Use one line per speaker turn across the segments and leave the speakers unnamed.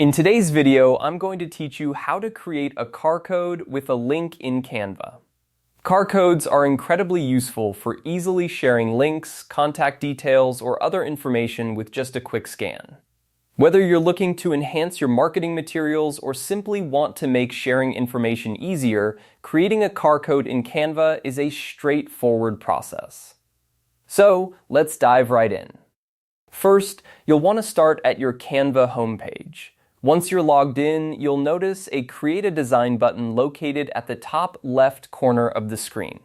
In today's video, I'm going to teach you how to create a car code with a link in Canva. Car codes are incredibly useful for easily sharing links, contact details, or other information with just a quick scan. Whether you're looking to enhance your marketing materials or simply want to make sharing information easier, creating a car code in Canva is a straightforward process. So, let's dive right in. First, you'll want to start at your Canva homepage. Once you're logged in, you'll notice a Create a Design button located at the top left corner of the screen.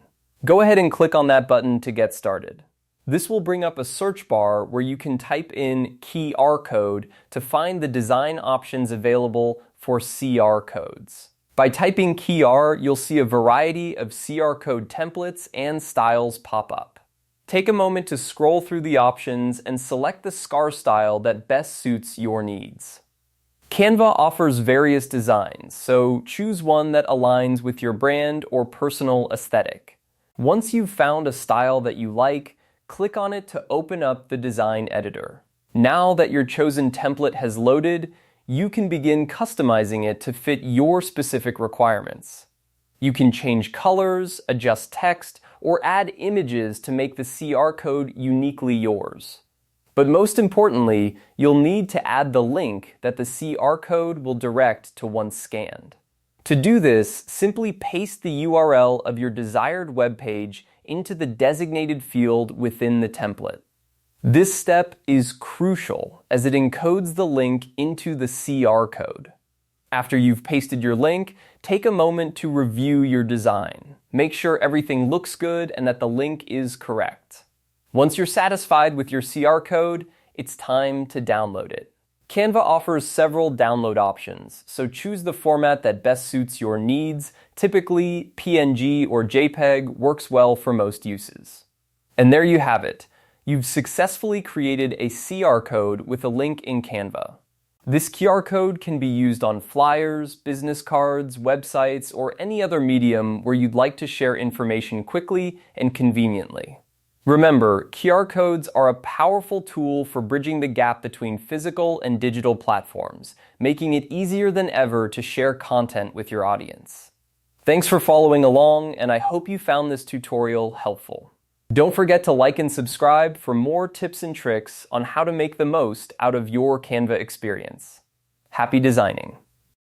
Go ahead and click on that button to get started. This will bring up a search bar where you can type in QR code to find the design options available for CR codes. By typing QR, you'll see a variety of CR code templates and styles pop up. Take a moment to scroll through the options and select the scar style that best suits your needs. Canva offers various designs, so choose one that aligns with your brand or personal aesthetic. Once you've found a style that you like, click on it to open up the design editor. Now that your chosen template has loaded, you can begin customizing it to fit your specific requirements. You can change colors, adjust text, or add images to make the CR code uniquely yours. But most importantly, you'll need to add the link that the CR code will direct to once scanned. To do this, simply paste the URL of your desired web page into the designated field within the template. This step is crucial as it encodes the link into the CR code. After you've pasted your link, take a moment to review your design. Make sure everything looks good and that the link is correct. Once you're satisfied with your CR code, it's time to download it. Canva offers several download options, so choose the format that best suits your needs. Typically, PNG or JPEG works well for most uses. And there you have it. You've successfully created a CR code with a link in Canva. This QR code can be used on flyers, business cards, websites, or any other medium where you'd like to share information quickly and conveniently. Remember, QR codes are a powerful tool for bridging the gap between physical and digital platforms, making it easier than ever to share content with your audience. Thanks for following along, and I hope you found this tutorial helpful. Don't forget to like and subscribe for more tips and tricks on how to make the most out of your Canva experience. Happy designing!